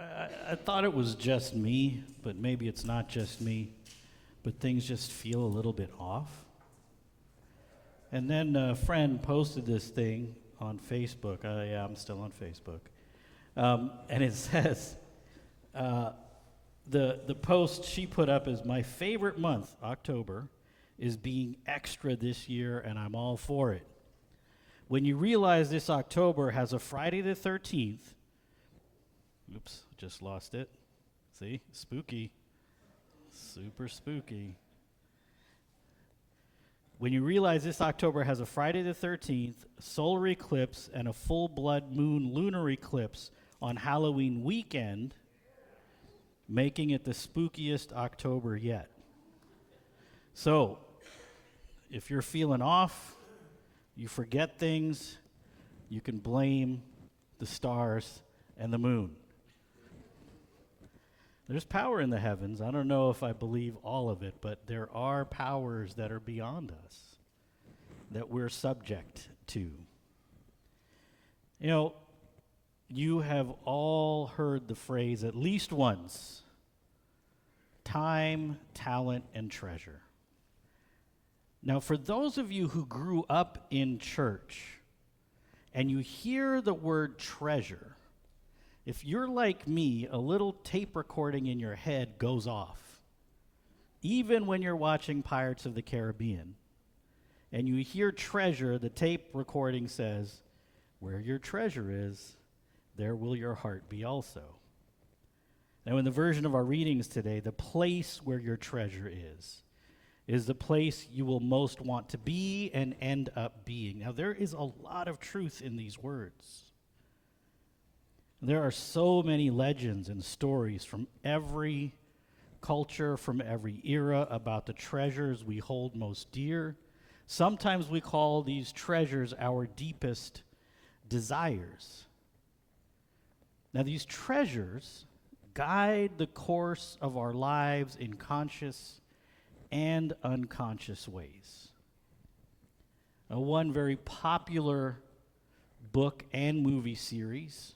I thought it was just me, but maybe it's not just me, but things just feel a little bit off. And then a friend posted this thing on Facebook. Yeah, I'm still on Facebook. And it says, the post she put up is, my favorite month, October, is being extra this year, and I'm all for it. When you realize this October has a Friday the 13th, oops, just lost it. See, spooky, super spooky. When you realize this October has a Friday the 13th, solar eclipse, and a full blood moon lunar eclipse on Halloween weekend, making it the spookiest October yet. So, if you're feeling off, you forget things, you can blame the stars and the moon. There's power in the heavens. I don't know if I believe all of it, but there are powers that are beyond us that we're subject to. You know, you have all heard the phrase at least once: time, talent, and treasure. Now, for those of you who grew up in church and you hear the word treasure, if you're like me, a little tape recording in your head goes off. Even when you're watching Pirates of the Caribbean and you hear treasure, the tape recording says, "Where your treasure is, there will your heart be also." Now, in the version of our readings today, the place where your treasure is the place you will most want to be and end up being. Now, there is a lot of truth in these words. There are so many legends and stories from every culture, from every era, about the treasures we hold most dear. Sometimes we call these treasures our deepest desires. Now, these treasures guide the course of our lives in conscious and unconscious ways. Now, one very popular book and movie series,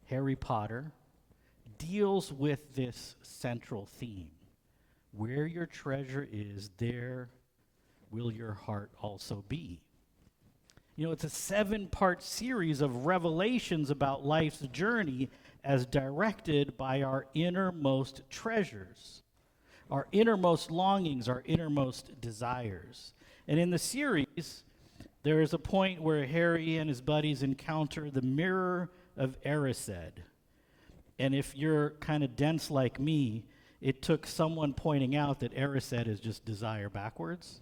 Harry Potter, deals with this central theme. Where your treasure is, there will your heart also be. You know, it's a 7-part series of revelations about life's journey as directed by our innermost treasures, our innermost longings, our innermost desires. And in the series, there is a point where Harry and his buddies encounter the mirror of Erised. And if you're kind of dense like me, it took someone pointing out that Erised is just desire backwards.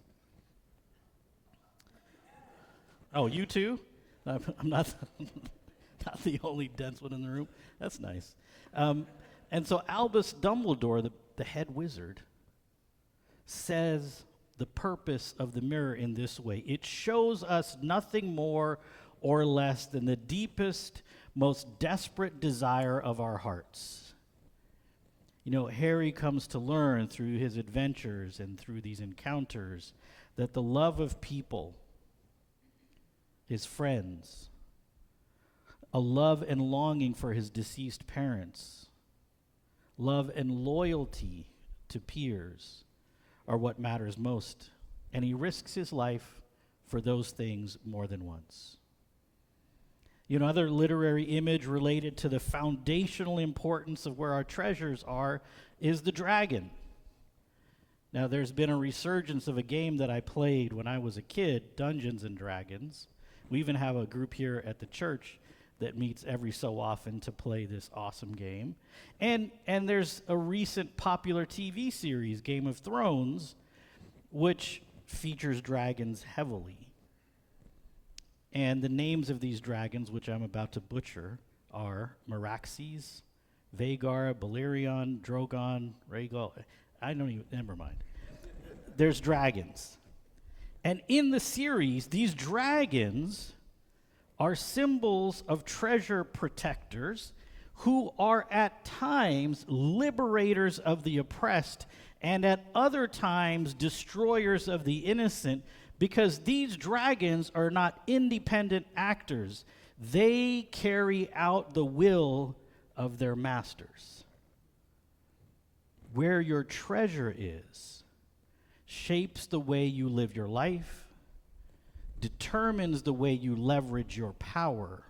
Oh, you too? I'm not, not the only dense one in the room. That's nice. And so Albus Dumbledore, the head wizard, says the purpose of the mirror in this way: it shows us nothing more or less than the deepest, most desperate desire of our hearts. You know, Harry comes to learn through his adventures and through these encounters that the love of people, his friends, a love and longing for his deceased parents, love and loyalty to peers are what matters most. And he risks his life for those things more than once. You know, another literary image related to the foundational importance of where our treasures are is the dragon. Now, there's been a resurgence of a game that I played when I was a kid, Dungeons and Dragons. We even have a group here at the church that meets every so often to play this awesome game. And there's a recent popular TV series, Game of Thrones, which features dragons heavily. And the names of these dragons, which I'm about to butcher, are Meraxes, Vagar, Balerion, Drogon, Rhaegal. Never mind. There's dragons. And in the series, these dragons are symbols of treasure protectors who are at times liberators of the oppressed and at other times destroyers of the innocent, because these dragons are not independent actors. They carry out the will of their masters. Where your treasure is shapes the way you live your life, determines the way you leverage your power,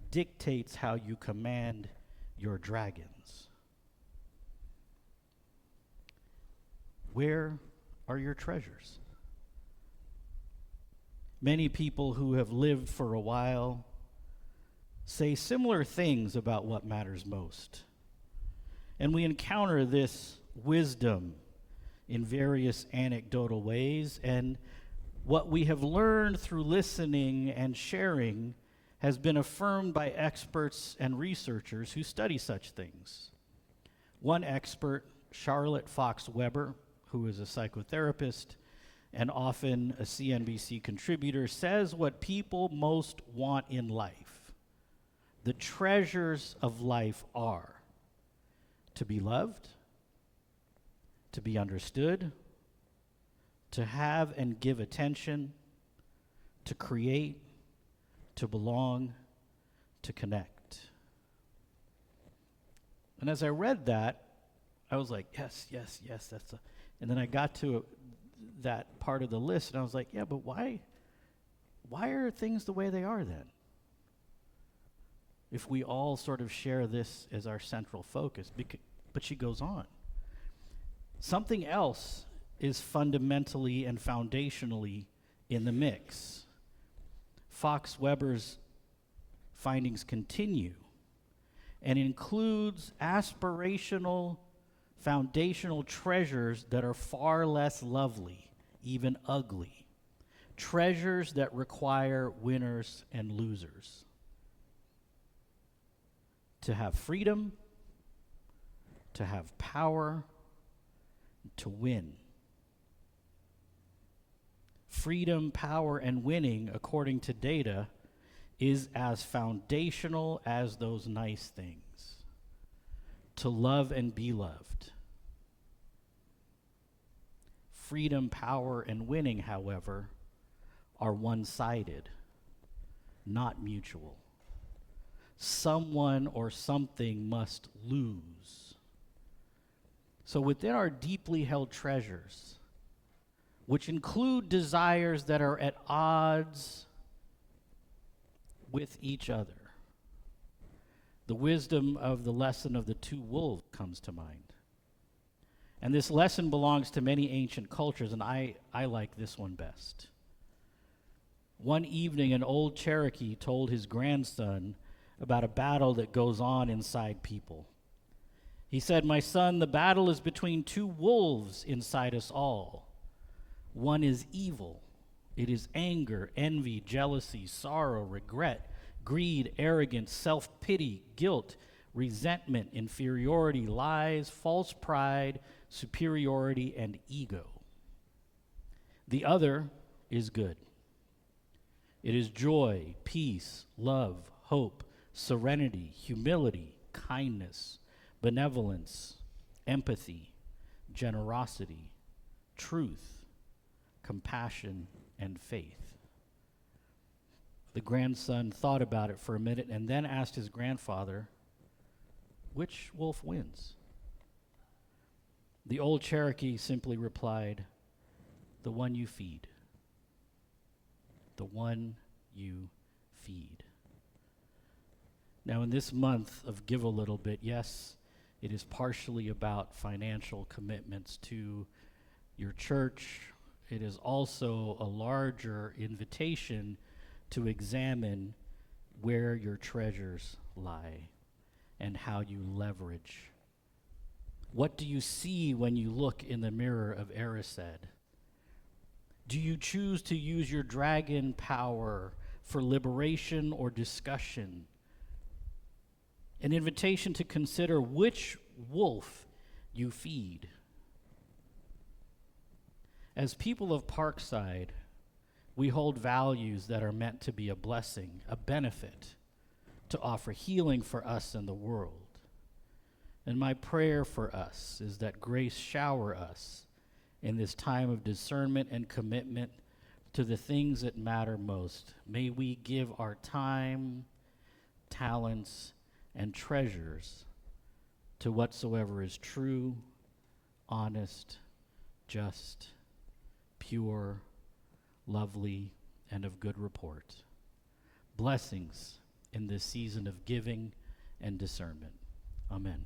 dictates how you command your dragons. Where are your treasures? Many people who have lived for a while say similar things about what matters most. And we encounter this wisdom in various anecdotal ways, and what we have learned through listening and sharing has been affirmed by experts and researchers who study such things. One expert, Charlotte Fox Weber, who is a psychotherapist and often a CNBC contributor, says what people most want in life, the treasures of life, are to be loved, to be understood, to have and give attention, to create, to belong, to connect. And as I read that, I was like, yes, and then I got to that part of the list, and I was like, yeah, but why are things the way they are then? If we all sort of share this as our central focus. But she goes on. Something else is fundamentally and foundationally in the mix. Fox Weber's findings continue and includes aspirational, foundational treasures that are far less lovely, even ugly. Treasures that require winners and losers. To have freedom, to have power, to win. Freedom, power, and winning, according to data, is as foundational as those nice things. To love and be loved. Freedom, power, and winning, however, are one-sided, not mutual. Someone or something must lose. So within our deeply held treasures, which include desires that are at odds with each other, the wisdom of the lesson of the two wolves comes to mind. And this lesson belongs to many ancient cultures, and I like this one best. One evening, an old Cherokee told his grandson about a battle that goes on inside people. He said, "My son, the battle is between two wolves inside us all. One is evil. It is anger, envy, jealousy, sorrow, regret, greed, arrogance, self-pity, guilt, resentment, inferiority, lies, false pride, superiority, and ego. The other is good. It is joy, peace, love, hope, serenity, humility, kindness, benevolence, empathy, generosity, truth, compassion, and faith." The grandson thought about it for a minute and then asked his grandfather, "Which wolf wins?" The old Cherokee simply replied, "The one you feed. The one you feed." Now, in this month of Give a Little Bit, yes, it is partially about financial commitments to your church. It is also a larger invitation to examine where your treasures lie and how you leverage. What do you see when you look in the mirror of Erised? Do you choose to use your dragon power for liberation or discussion? An invitation to consider which wolf you feed. As people of Parkside, we hold values that are meant to be a blessing, a benefit, to offer healing for us and the world. And my prayer for us is that grace shower us in this time of discernment and commitment to the things that matter most. May we give our time, talents, and treasures to whatsoever is true, honest, just, pure, lovely, and of good report. Blessings in this season of giving and discernment. Amen.